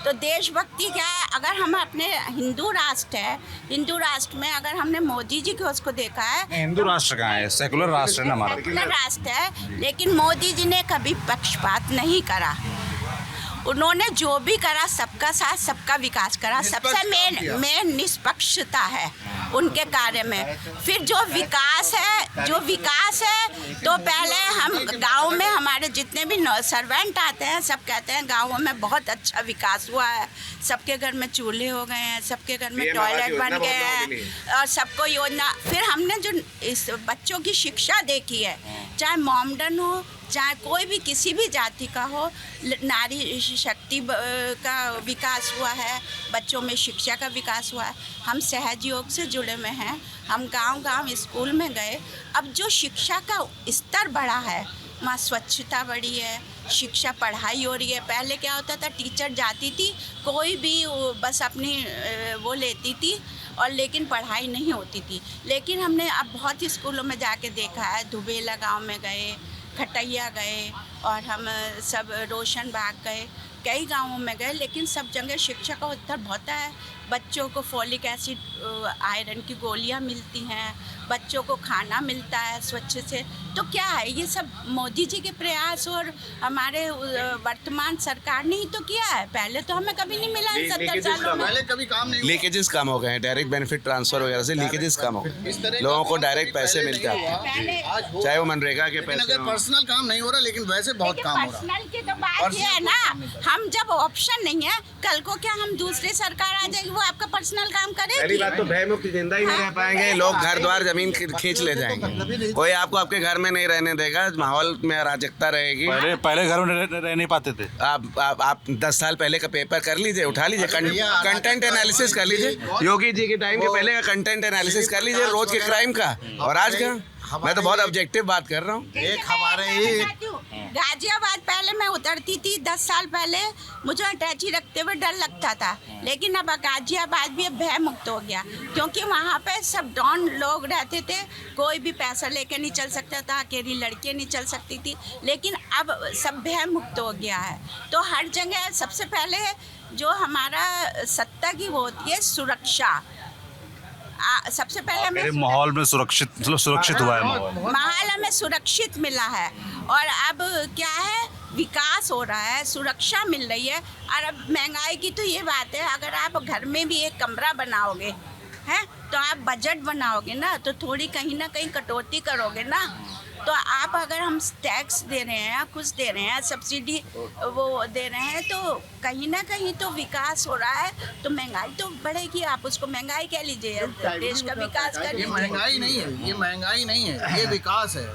तो देशभक्ति क्या है? अगर हम अपने हिंदू राष्ट्र है, हिंदू राष्ट्र में अगर हमने मोदी जी को उसको देखा है, हिंदू राष्ट्र कहाँ है? सेकुलर राष्ट्र है ना हमारा। सेकुलर राष्ट्र है, लेकिन मोदी जी ने कभी पक्षपात नहीं करा। उन्होंने जो भी करा, सबका साथ सबका विकास करा। सबसे मेन निष्पक्षता है उनके कार्य में। फिर जो विकास है तो पहले हम गांव में हमारे जितने भी सर्वेंट आते हैं, सब कहते हैं गांवों में बहुत अच्छा विकास हुआ है, सबके घर में चूल्हे हो गए हैं, सबके घर में टॉयलेट बन गए हैं और सबको योजना। फिर हमने जो इस बच्चों की शिक्षा देखी है, चाहे मॉमडन हो, चाहे कोई भी किसी भी जाति का हो, नारी शक्ति का विकास हुआ है, बच्चों में शिक्षा का विकास हुआ है। हम सहज योग से जुड़े हुए हैं, हम गांव-गांव स्कूल में गए। अब जो शिक्षा का स्तर बढ़ा है, वहाँ स्वच्छता बढ़ी है, शिक्षा पढ़ाई हो रही है। पहले क्या होता था, टीचर जाती थी, कोई भी बस अपनी वो लेती थी और लेकिन पढ़ाई नहीं होती थी। लेकिन हमने अब बहुत स्कूलों में जाके देखा है, दुबेला गाँव में गए, खटैया गए और हम सब रोशन बाग गए, कई गांवों में गए, लेकिन सब जगह शिक्षा का स्तर बहुत है। बच्चों को फॉलिक एसिड, आयरन की गोलियां मिलती हैं, बच्चों को खाना मिलता है स्वच्छ से। तो क्या है, ये सब मोदी जी के प्रयास और हमारे वर्तमान सरकार ने ही तो किया है। पहले तो हमें कभी नहीं मिला इन 70 सालों में। पहले कभी काम नहीं। लीकेजेस कम हो गए हैं, डायरेक्ट बेनिफिट ट्रांसफर वगैरह से लीकेजेस कम हो गए, लोगों को डायरेक्ट पैसे मिलते हैं, चाहे वो मनरेगा के पैसे। अगर पर्सनल काम नहीं हो रहा, लेकिन वैसे बहुत काम हो रहा है। पर्सनल की तो बात ये है ना, हम जब ऑप्शन नहीं है, कल को क्या हम दूसरी सरकार आ जाएगी, वो आपका पर्सनल काम करेगी? पहली बात तो भयमुक्त जिंदा ही नहीं रह पाएंगे लोग, घर द्वार जमीन खींच ले जाएंगे, कोई आपको आपके घर में नहीं रहने देगा, माहौल में अराजकता रहेगी। पहले घर में रह नहीं पाते थे। आप 10 साल पहले का पेपर कर लीजिए, उठा लीजिए, कंटेंट एनालिसिस कर लीजिए, योगी जी के टाइम के पहले का कंटेंट एनालिसिस कर लीजिए, रोज के क्राइम का और आज का। मैं तो बहुत ऑब्जेक्टिव बात कर रहा हूँ। एक हमारे ही गाजियाबाद पहले मैं उतरती थी 10 साल पहले, मुझे अटैची रखते हुए डर लगता था, लेकिन अब गाजियाबाद भी भय मुक्त हो गया, क्योंकि वहाँ पे सब डॉन लोग रहते थे, कोई भी पैसा लेके नहीं चल सकता था, अकेली लड़कियाँ नहीं चल सकती थी, लेकिन अब सब भय मुक्त हो गया है। तो हर जगह सबसे पहले जो हमारा सत्ता की वो होती है सुरक्षा, सबसे पहले मेरे माहौल में सुरक्षित हुआ है, माहौल हमें सुरक्षित मिला है। और अब क्या है, विकास हो रहा है, सुरक्षा मिल रही है। और अब महंगाई की तो ये बात है, अगर आप घर में भी एक कमरा बनाओगे हैं तो आप बजट बनाओगे ना, तो थोड़ी कहीं ना कहीं कटौती करोगे ना। तो आप अगर हम टैक्स दे रहे हैं, कुछ दे रहे हैं, सब्सिडी वो दे रहे हैं, तो कहीं ना कहीं तो विकास हो रहा है, तो महंगाई तो बढ़ेगी। आप उसको महंगाई कह लीजिए, देश का विकास कर लीजिए। महंगाई नहीं है, ये महंगाई नहीं है, ये विकास है।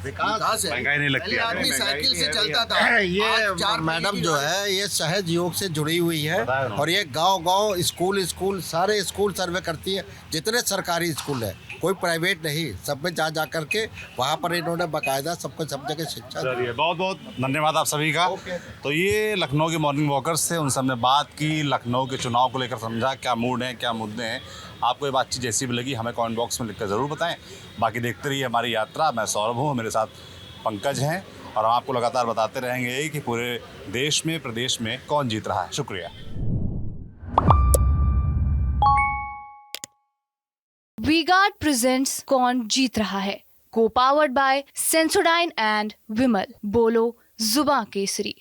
विकास है। महंगाई नहीं लगती पहले आदमी साइकिल से चलता था। ये मैडम जो है ये सहज योग से जुड़ी हुई है और ये गांव-गांव स्कूल सारे स्कूल सर्वे करती है। जितने सरकारी स्कूल है, कोई प्राइवेट नहीं, सब में जा करके वहाँ पर इन्होंने बाकायदा सबको सब जगह शिक्षा दी। चलिए बहुत बहुत धन्यवाद आप सभी का। तो ये लखनऊ के मॉर्निंग वॉकर्स थे, उनसे हमने बात की, लखनऊ के चुनाव को लेकर समझा क्या मूड है, क्या मुद्दे हैं। आपको ये बातचीत जैसी भी लगी हमें कमेंट बॉक्स में लिखकर ज़रूर बताएं। बाकी देखते रहिए हमारी यात्रा। मैं सौरभ हूँ, मेरे साथ पंकज हैं और हम आपको लगातार बताते रहेंगे कि पूरे देश में, प्रदेश में कौन जीत रहा है। शुक्रिया। वीगार्ड प्रेजेंट्स कौन जीत रहा है, को पावर्ड बाय सेंसोडाइन एंड विमल। बोलो जुबां केसरी।